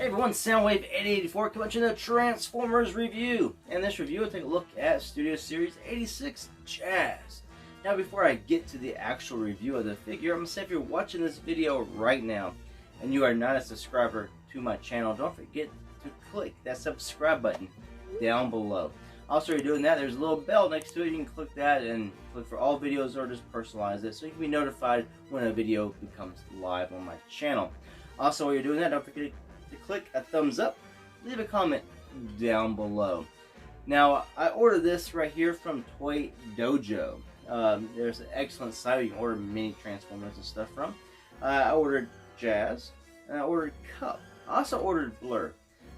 Hey everyone, Soundwave8084 coming to the Transformers review. In this review, we'll take a look at Studio Series 86 Jazz. Now before I get to the actual review of the figure, I'm going to say if you're watching this video right now and you are not a subscriber to my channel, don't forget to click that subscribe button down below. Also, if you're doing that, there's a little bell next to it. You can click that and click for all videos or just personalize it so you can be notified when a video becomes live on my channel. Also, while you're doing that, don't forget to click a thumbs up, leave a comment down below. Now, I ordered this right here from Toy Dojo. There's an excellent site where you can order mini Transformers and stuff from. I ordered Jazz, and I ordered Cup. I also ordered Blur.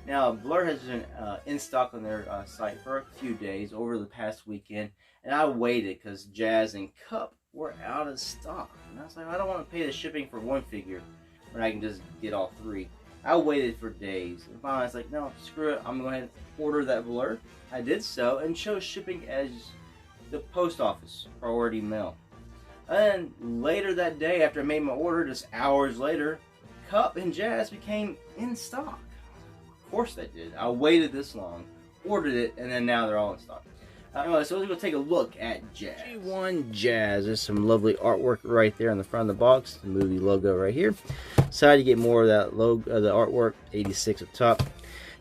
Now, Blur has been in stock on their site for a few days over the past weekend, and I waited because Jazz and Cup were out of stock. And I was like, I don't want to pay the shipping for one figure when I can just get all three. I waited for days, and finally I was like, no, screw it, I'm going to order that Blur. I did so, and chose shipping as the post office priority mail. And later that day, after I made my order, just hours later, Cup and Jazz became in stock. Of course they did. I waited this long, ordered it, and then now they're all in stock. Anyway, so let's go take a look at Jazz. G1 Jazz. There's some lovely artwork right there on the front of the box. The movie logo right here. Side, you get more of that logo, the artwork. 86 up top.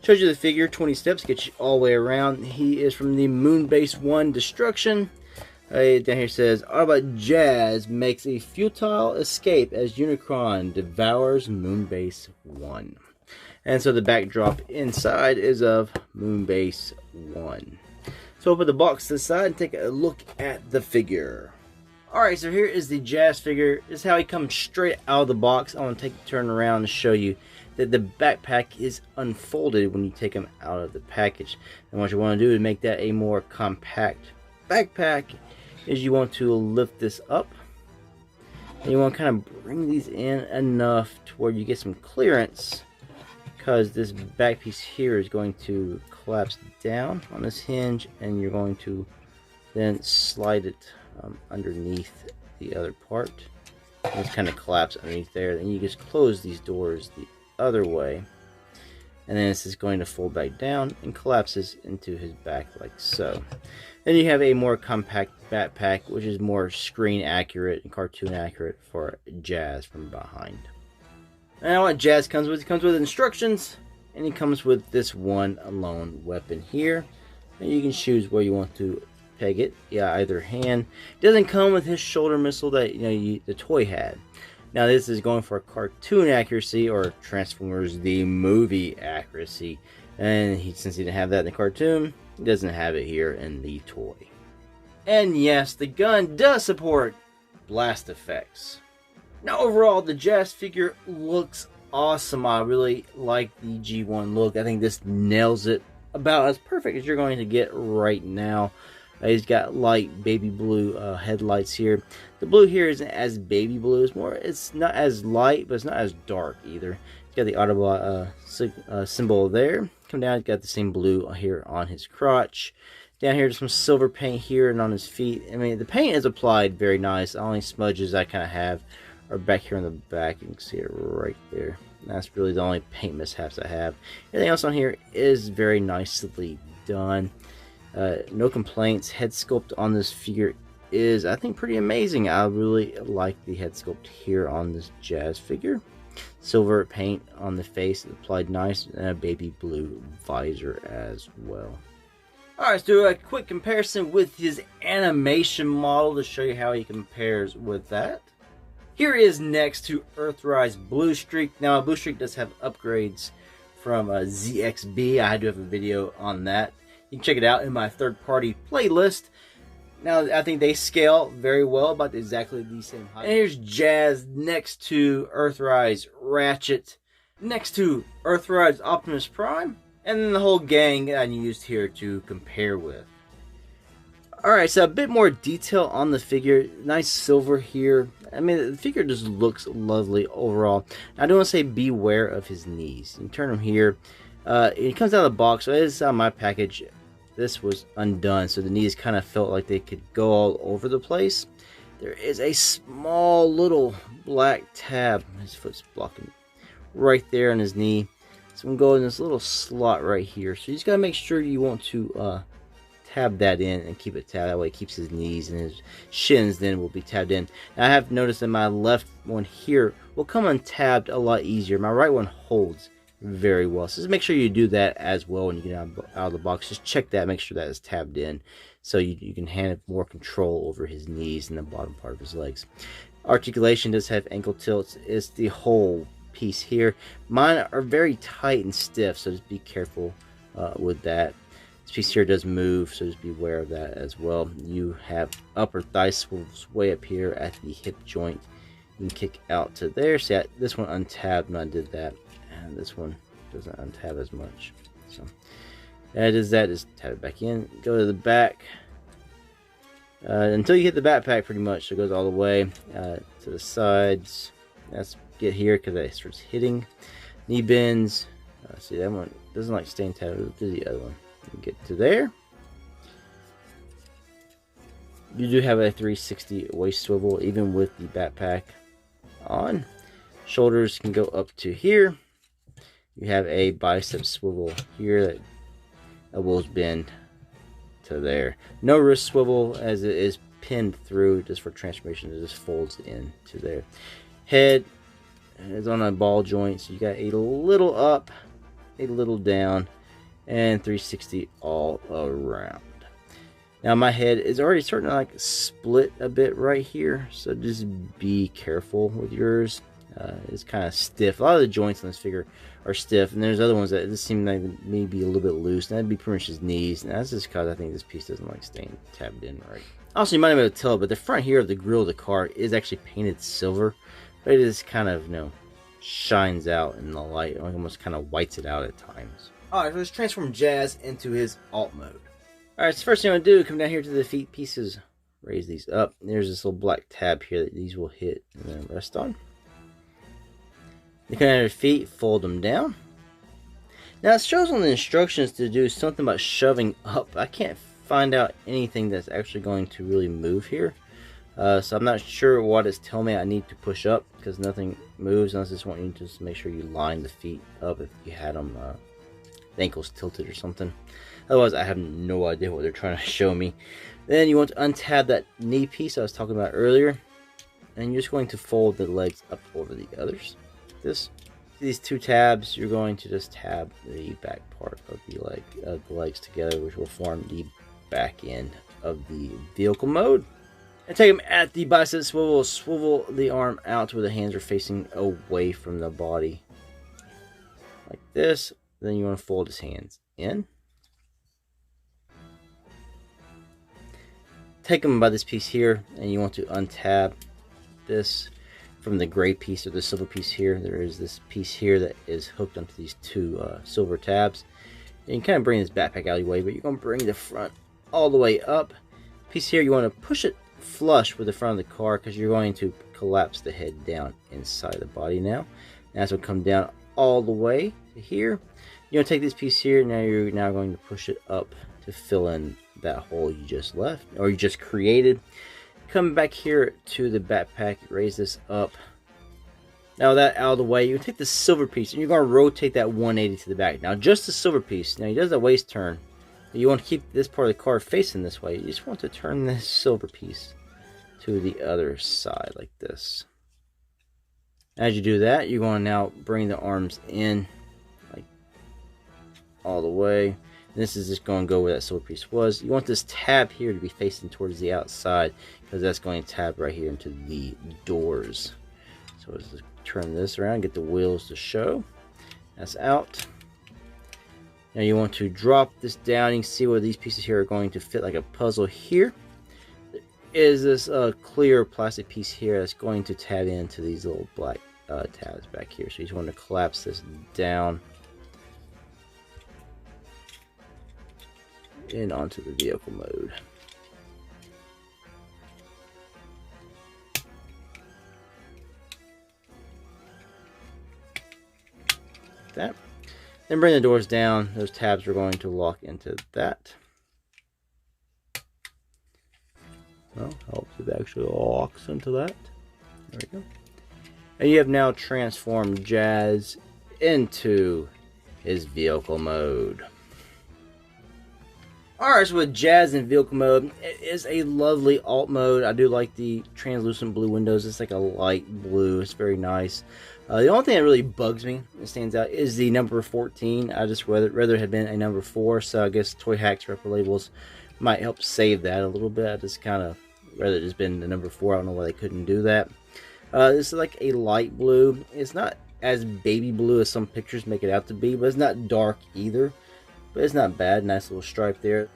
Shows you the figure. 20 steps. Gets you all the way around. He is from the Moonbase 1 Destruction. Down here says, Autobot Jazz makes a futile escape as Unicron devours Moonbase 1. And so the backdrop inside is of Moonbase 1. So we'll put the box to the side and take a look at the figure. Alright, so here is the Jazz figure. This is how he comes straight out of the box. I want to take a turn around and show you that the backpack is unfolded when you take him out of the package. And what you want to do to make that a more compact backpack is you want to lift this up. And you want to kind of bring these in enough to where you get some clearance, because this back piece here is going to collapse down on this hinge, and you're going to then slide it underneath the other part. It's kind of collapse underneath there. Then you just close these doors the other way, and then this is going to fold back down and collapses into his back like so. Then you have a more compact backpack, which is more screen accurate and cartoon accurate for Jazz from behind. Now what Jazz comes with, it comes with instructions, and it comes with this one alone weapon here. And you can choose where you want to peg it. Yeah, either hand. It doesn't come with his shoulder missile that the toy had. Now this is going for cartoon accuracy, or Transformers the movie accuracy. And since he didn't have that in the cartoon, he doesn't have it here in the toy. And yes, the gun does support blast effects. Now overall, the Jazz figure looks awesome. I really like the G1 look. I think this nails it about as perfect as you're going to get right now. He's got light baby blue headlights here. The blue here isn't as baby blue. It's not as light, but it's not as dark either. He's got the Autobot symbol there. Come down, he's got the same blue here on his crotch. Down here, some silver paint here and on his feet. I mean, the paint is applied very nice. The only smudges I kind of have are back here on the back. You can see it right there. That's really the only paint mishaps I have. Everything else on here is very nicely done. No complaints. Head sculpt on this figure is, I think, pretty amazing. I really like the head sculpt here on this Jazz figure. Silver paint on the face, applied nice, and a baby blue visor as well. Alright, let's do a quick comparison with his animation model to show you how he compares with that. Here is next to Earthrise Blue Streak. Now, Blue Streak does have upgrades from ZXB. I do have a video on that. You can check it out in my third-party playlist. Now, I think they scale very well, about exactly the same height. And here's Jazz next to Earthrise Ratchet, next to Earthrise Optimus Prime, and then the whole gang I used here to compare with. Alright, so a bit more detail on the figure. Nice silver here. I mean, the figure just looks lovely overall. I do want to say beware of his knees. You can turn him here. It comes out of the box, so it is on my package. This was undone, so the knees kind of felt like they could go all over the place. There is a small little black tab. His foot's blocking right there on his knee. It's going to go in this little slot right here. So you just got to make sure you want to tab that in and keep it tabbed. That way it keeps his knees and his shins then will be tabbed in. Now I have noticed that my left one here will come untabbed a lot easier. My right one holds very well. So just make sure you do that as well when you get out of the box. Just check that, make sure that is tabbed in, so you can have more control over his knees and the bottom part of his legs. Articulation does have ankle tilts. It's the whole piece here. Mine are very tight and stiff, so just be careful with that. This piece here does move, so just be aware of that as well. You have upper thigh swivels way up here at the hip joint. You can kick out to there. See, this one untabbed when I did that. And this one doesn't untab as much. So that is that. Just tab it back in. Go to the back until you hit the backpack, pretty much. So it goes all the way to the sides. That's get here because it starts hitting. Knee bends. See, that one doesn't like staying tabbed. Let's do the other one. You get to there. You do have a 360 waist swivel, even with the backpack on. Shoulders can go up to here. You have a bicep swivel here that elbows bend to there. No wrist swivel, as it is pinned through just for transformation. It just folds in to there. Head is on a ball joint, so you got a little up, a little down, and 360 all around. Now my head is already starting to like split a bit right here, so just be careful with yours. It's kind of stiff. A lot of the joints on this figure are stiff, and there's other ones that just seem like maybe a little bit loose. And that'd be pretty much his knees, and that's just because I think this piece doesn't like staying tabbed in right. Also, you might not be able to tell, but the front here of the grill of the car is actually painted silver, but it just kind of, shines out in the light. It almost kind of whites it out at times. Alright, so let's transform Jazz into his alt mode. Alright, so first thing I'm going to do, come down here to the feet pieces, raise these up. There's this little black tab here that these will hit and then rest on. You come down to your feet, fold them down. Now it shows on the instructions to do something about shoving up. I can't find out anything that's actually going to really move here. So I'm not sure what it's telling me I need to push up, because nothing moves unless I just want you to just make sure you line the feet up if you had them the ankles tilted or something. Otherwise I have no idea what they're trying to show me. Then you want to untab that knee piece I was talking about earlier, and you're just going to fold the legs up over the others. These two tabs, you're going to just tab the back part of the legs together, which will form the back end of the vehicle mode. And take them at the bicep swivel, swivel the arm out where the hands are facing away from the body. Like this. Then you want to fold his hands in. Take them by this piece here, and you want to untab this from the gray piece or the silver piece here. There is this piece here that is hooked onto these two silver tabs. And you can kind of bring this backpack out of your way, but you're going to bring the front all the way up. Piece here, you want to push it flush with the front of the car, because you're going to collapse the head down inside the body now. And that's going to come down all the way to here. You're going to take this piece here, now you're now going to push it up to fill in that hole you just left, or you just created. Come back here to the backpack, raise this up. Now that out of the way, you take the silver piece and you're going to rotate that 180 to the back. Now just the silver piece. Now he does a waist turn. You want to keep this part of the car facing this way. You just want to turn this silver piece to the other side like this. As you do that, you're going to now bring the arms in like all the way. And this is just going to go where that silver piece was. You want this tab here to be facing towards the outside, because that's going to tab right here into the doors. So let's just turn this around, get the wheels to show. That's out. Now you want to drop this down. You can see where these pieces here are going to fit like a puzzle here. There is this clear plastic piece here that's going to tab into these little black tabs back here. So you just want to collapse this down and onto the vehicle mode. Like that. Then bring the doors down. Those tabs are going to lock into that. Well, helps if it actually locks into that. There we go. And you have now transformed Jazz into is vehicle mode. Alright, so with Jazz in vehicle mode, it is a lovely alt mode. I do like the translucent blue windows. It's like a light blue. It's very nice. The only thing that really bugs me, that stands out, is the number 14. I just rather it had been a number 4, so I guess Toy Hacks Repro Labels might help save that a little bit. I just kind of rather it just been the number 4. I don't know why they couldn't do that. This is like a light blue. It's not as baby blue as some pictures make it out to be, but it's not dark either. But it's not bad. Nice little stripe there.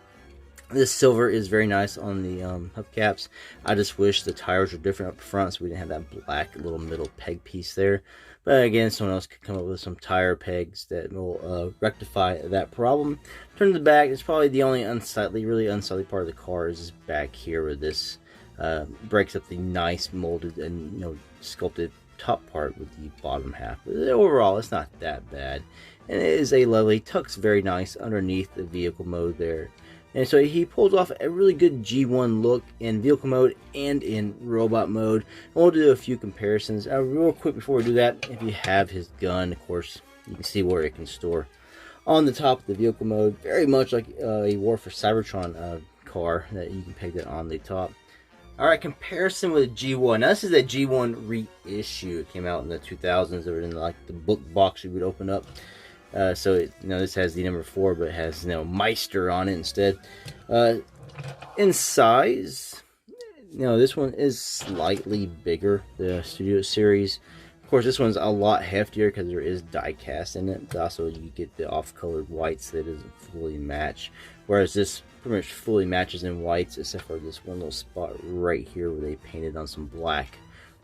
This silver is very nice on the hubcaps. I just wish the tires were different up front so we didn't have that black little middle peg piece there. But again, someone else could come up with some tire pegs that will rectify that problem. Turn to the back. It's probably the only really unsightly part of the car is this back here where this breaks up the nice molded and sculpted top part with the bottom half. But overall, it's not that bad. And it is a lovely, tucks very nice underneath the vehicle mode there. And so he pulls off a really good G1 look in vehicle mode and in robot mode. And we'll do a few comparisons. Real quick before we do that, if you have his gun, of course, you can see where it can store. On the top of the vehicle mode, very much like a War for Cybertron car, that you can peg that on the top. Alright, comparison with G1. Now this is a G1 reissue. It came out in the 2000s. They were in like the book box you would open up. So this has the number 4, but it has Meister on it instead. In size, this one is slightly bigger, the Studio Series. Of course, this one's a lot heftier because there is die cast in it. Also, you get the off-colored whites that doesn't fully match, whereas this pretty much fully matches in whites, except for this one little spot right here where they painted on some black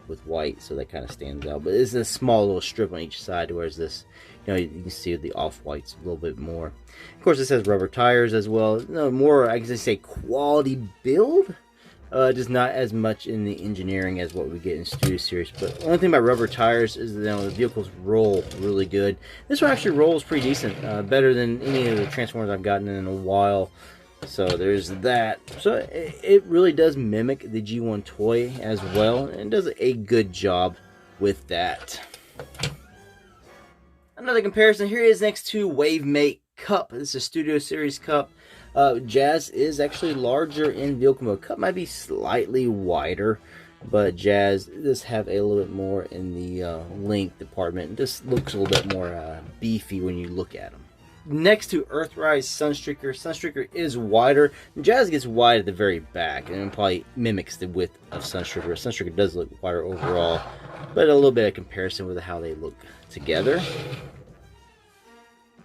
with white, so that kind of stands out. But it's a small little strip on each side, whereas this, you can see the off-whites a little bit more. Of course, this has rubber tires as well. More, I guess, say quality build. Just not as much in the engineering as what we get in Studio Series. But the only thing about rubber tires is that the vehicles roll really good. This one actually rolls pretty decent, better than any of the Transformers I've gotten in a while. So there's that. So it really does mimic the G1 toy as well, and does a good job with that. Another comparison here is next to Wavemate Cup. This is a Studio Series Cup. Jazz is actually larger in vehicle mode. Cup might be slightly wider, but Jazz does have a little bit more in the length department. This looks a little bit more beefy when you look at them. Next to Earthrise Sunstreaker. Sunstreaker is wider. Jazz gets wide at the very back, and it probably mimics the width of Sunstreaker. Sunstreaker does look wider overall, but a little bit of comparison with how they look together.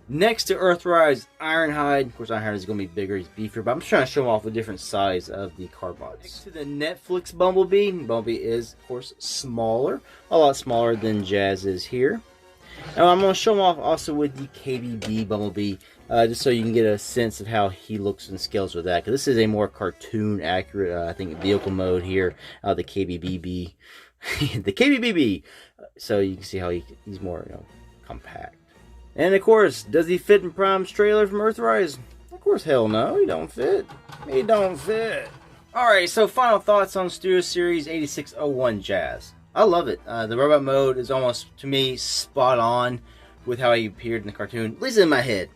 Next to Earthrise Ironhide. Of course, Ironhide is going to be bigger, he's beefier, but I'm just trying to show off a different size of the car bodies. Next to the Netflix Bumblebee. Bumblebee is, of course, smaller. A lot smaller than Jazz is here. Now I'm going to show him off also with the KBB Bumblebee, just so you can get a sense of how he looks and scales with that. Because this is a more cartoon accurate, I think, vehicle mode here. The KBBB, the KBBB. So you can see how he's more, compact. And of course, does he fit in Prime's trailer from Earthrise? Of course, hell no, he don't fit. He don't fit. All right, so final thoughts on Studio Series 8601 Jazz. I love it. The robot mode is almost, to me, spot on with how he appeared in the cartoon, at least in my head.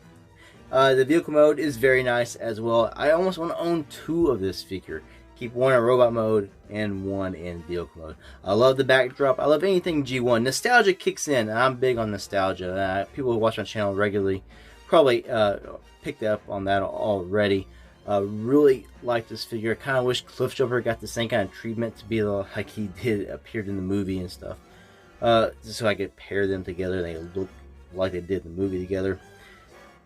The vehicle mode is very nice as well. I almost want to own 2 of this figure. Keep one in robot mode and one in vehicle mode. I love the backdrop. I love anything G1. Nostalgia kicks in, and I'm big on nostalgia. People who watch my channel regularly probably picked up on that already. Really like this figure. I kind of wish Cliffjumper got the same kind of treatment to be like he did appeared in the movie and stuff. Just so I could pair them together and they look like they did in the movie together.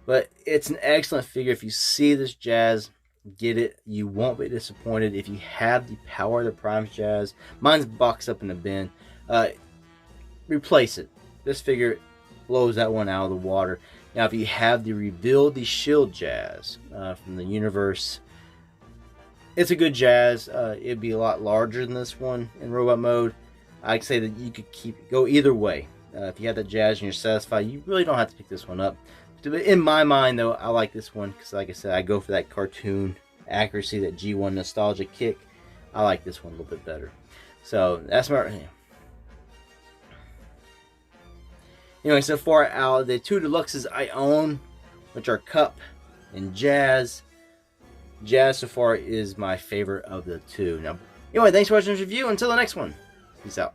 But it's an excellent figure. If you see this Jazz, get it. You won't be disappointed. If you have the power that primes Jazz, mine's boxed up in the bin. Replace it. This figure blows that one out of the water. Now, if you have the reveal the shield Jazz from the universe, it's a good Jazz. It'd be a lot larger than this one in robot mode. I'd say that you could go either way. If you have that Jazz and you're satisfied, you really don't have to pick this one up. In my mind, though, I like this one because, like I said, I go for that cartoon accuracy, that G1 nostalgia kick. I like this one a little bit better. So that's my. Anyway, so far out the two deluxes I own, which are Cup and Jazz. Jazz so far is my favorite of the two. Now, anyway, thanks for watching this review. Until the next one, peace out.